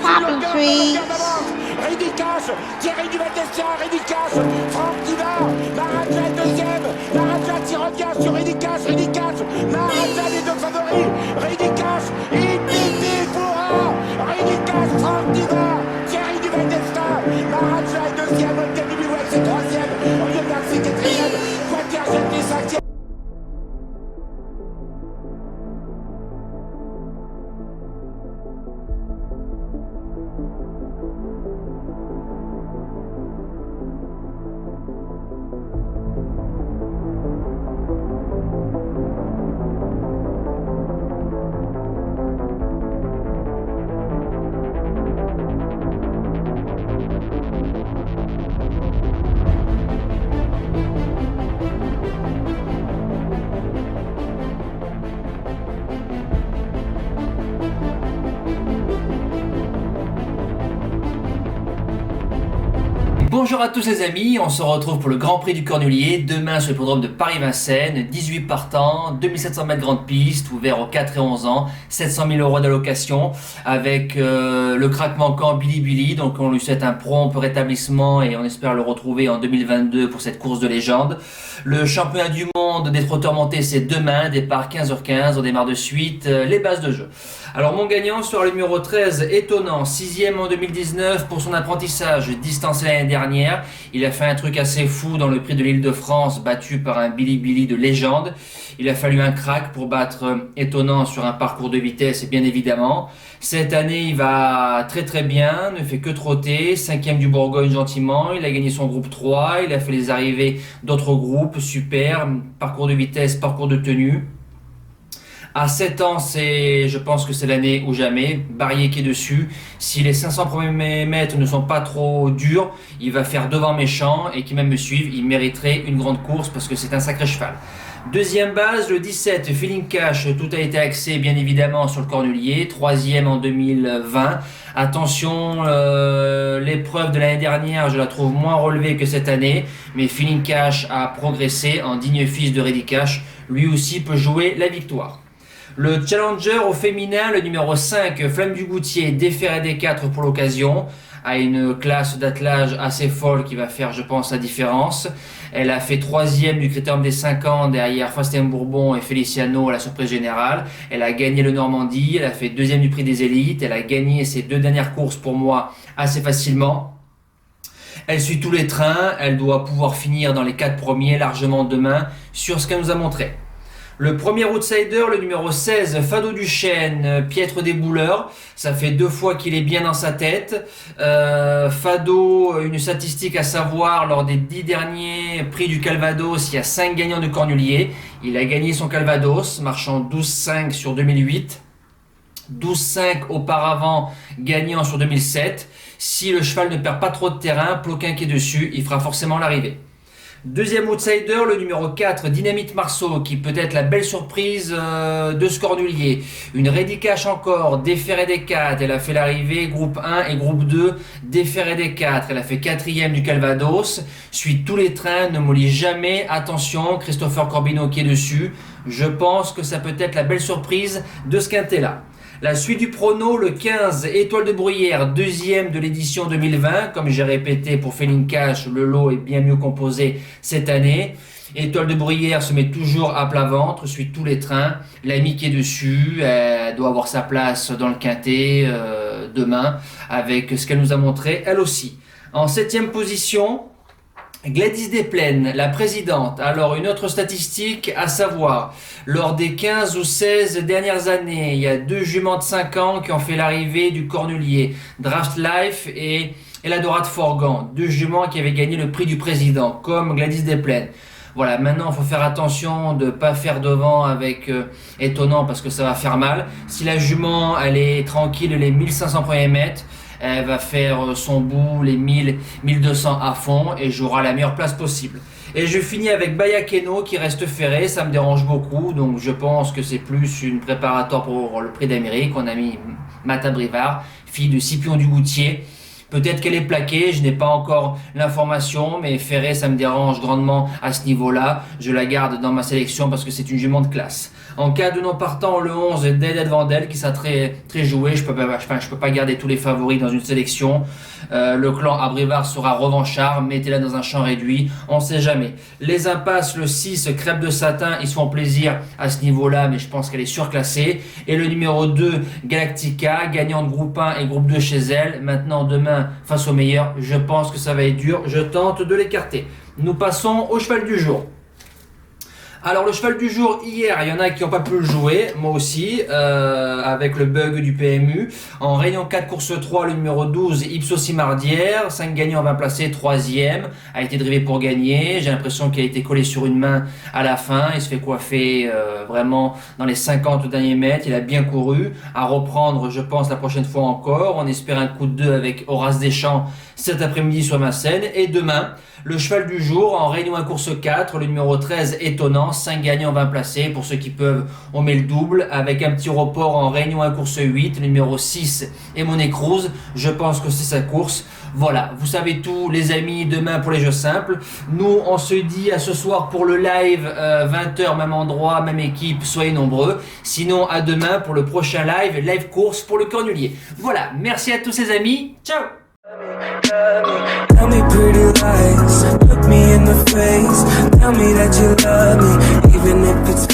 Poppy trees. Ridicache, Thierry Duval-Destia, Ridicache, Franck Diva, Maharaja deuxième, Maharaja qui revient sur Ridicache, Maharaja les deux favoris, Ridicache, Ipiti Foura, Ridicache, Franck Diva, Thierry Duval-Destia, Maharaja est deuxième, Olga Bilouet c'est troisième, Olivier Garcia quatrième, Quater Jetli cinquième. Bonjour à tous les amis, on se retrouve pour le Grand Prix du Cornulier, demain sur le hippodrome de Paris-Vincennes, 18 partants, 2700 mètres grande piste, ouvert aux 4 et 11 ans, 700 000 € d'allocation, avec le crack manquant Billy Billy, donc on lui souhaite un prompt rétablissement et on espère le retrouver en 2022 pour cette course de légende. Le championnat du monde des trotteurs montés c'est demain, départ 15h15, on démarre de suite les bases de jeu. Alors mon gagnant sera le numéro 13, Étonnant, 6ème en 2019 pour son apprentissage, distancé l'année dernière. Il a fait un truc assez fou dans le prix de l'Île-de-France, battu par un Billy Billy de légende. Il a fallu un crack pour battre Étonnant sur un parcours de vitesse, bien évidemment. Cette année, il va très très bien, ne fait que trotter, 5ème du Bourgogne gentiment, il a gagné son groupe 3, il a fait les arrivées d'autres groupes, super, parcours de vitesse, parcours de tenue. À 7 ans, je pense que c'est l'année ou jamais. Barrier qui est dessus. Si les 500 premiers mètres ne sont pas trop durs, il va faire devant méchant et qui même me suivent. Il mériterait une grande course parce que c'est un sacré cheval. Deuxième base, le 17, Feeling Cash. Tout a été axé bien évidemment sur le Cornulier. 3ème en 2020. Attention, l'épreuve de l'année dernière, je la trouve moins relevée que cette année. Mais Feeling Cash a progressé en digne fils de Ridicache. Lui aussi peut jouer la victoire. Le challenger au féminin, le numéro 5, Flamme du Goutier, déféré des 4 pour l'occasion, a une classe d'attelage assez folle qui va faire, je pense, la différence. Elle a fait 3ème du Critérium des 5 ans derrière Fastem Bourbon et Feliciano à la surprise générale. Elle a gagné le Normandie, elle a fait 2ème du prix des élites, elle a gagné ses 2 dernières courses pour moi assez facilement. Elle suit tous les trains, elle doit pouvoir finir dans les 4 premiers largement demain sur ce qu'elle nous a montré. Le premier outsider, le numéro 16, Fado Duchesne, piètre des bouleurs. Ça fait 2 fois qu'il est bien dans sa tête. Fado, une statistique à savoir, lors des 10 derniers prix du Calvados, il y a 5 gagnants de Cornulier. Il a gagné son Calvados, marchant 12,5 sur 2008. 12,5 auparavant, gagnant sur 2007. Si le cheval ne perd pas trop de terrain, Ploquin qui est dessus, il fera forcément l'arrivée. Deuxième outsider, le numéro 4, Dynamite Marceau, qui peut être la belle surprise de ce Cornulier. Une Ridicache encore, déférée des 4, elle a fait l'arrivée groupe 1 et groupe 2, déférée des 4, elle a fait 4ème du Calvados, suit tous les trains, ne mollit jamais, attention, Christopher Corbino qui est dessus, je pense que ça peut être la belle surprise de ce quintet-là. La suite du prono, le 15, Étoile de Bruyère, 2ème de l'édition 2020. Comme j'ai répété pour Feeling Cash, le lot est bien mieux composé cette année. Étoile de Bruyère se met toujours à plat ventre, suit tous les trains. L'ami qui est dessus, elle doit avoir sa place dans le quintet demain avec ce qu'elle nous a montré elle aussi. En 7ème position, Gladys Desplaines, la présidente. Alors une autre statistique à savoir, lors des 15 ou 16 dernières années, il y a 2 juments de 5 ans qui ont fait l'arrivée du Cornulier, Draft Life et Eladora de Forgan, 2 juments qui avaient gagné le prix du président, comme Gladys Desplaines. Voilà, maintenant il faut faire attention de ne pas faire devant avec Étonnant parce que ça va faire mal. Si la jument elle est tranquille les 1500 premiers mètres, elle va faire son bout, les 1000, 1200 à fond et jouera la meilleure place possible. Et je finis avec Bayakeno qui reste ferré, ça me dérange beaucoup, donc je pense que c'est plus une préparatoire pour le prix d'Amérique. On a mis Mata Brivard, fille de Scipion du Goutier. Peut-être qu'elle est plaquée, je n'ai pas encore l'information, mais Ferré, ça me dérange grandement à ce niveau-là. Je la garde dans ma sélection parce que c'est une jument de classe. En cas de non partant, le 11, Dead Vandel, qui sera très joué. Je peux pas garder tous les favoris dans une sélection. Le clan Abrivard sera revanchard, mettez-la dans un champ réduit, on sait jamais. Les impasses, le 6, Crêpe de Satin, ils se font plaisir à ce niveau-là, mais je pense qu'elle est surclassée. Et le numéro 2, Galactica, gagnant de groupe 1 et groupe 2 chez elle. Maintenant, demain, face au meilleur, je pense que ça va être dur, je tente de l'écarter. Nous passons au cheval du jour. Alors le cheval du jour, hier, il y en a qui n'ont pas pu le jouer, moi aussi, avec le bug du PMU. En Réunion 4, course 3, le numéro 12, Ipsos Mardière, 5 gagnants, 20 placés, 3e, a été drivé pour gagner. J'ai l'impression qu'il a été collé sur une main à la fin, il se fait coiffer vraiment dans les 50 derniers mètres, il a bien couru, à reprendre je pense la prochaine fois encore. On espère un coup de 2 avec Horace Deschamps cet après-midi sur ma scène. Et demain, le cheval du jour en Réunion 1 course 4, le numéro 13 étonnant, 5 gagnants 20 placés, pour ceux qui peuvent on met le double, avec un petit report en Réunion 1 course 8, le numéro 6 et Monet Cruz, je pense que c'est sa course. Voilà, vous savez tout les amis, demain pour les jeux simples. Nous on se dit à ce soir pour le live, 20h même endroit, même équipe, soyez nombreux. Sinon à demain pour le prochain live course pour le Cornulier. Voilà, merci à tous les amis, ciao. Tell me pretty lies, look me in the face. Tell me that you love me, even if it's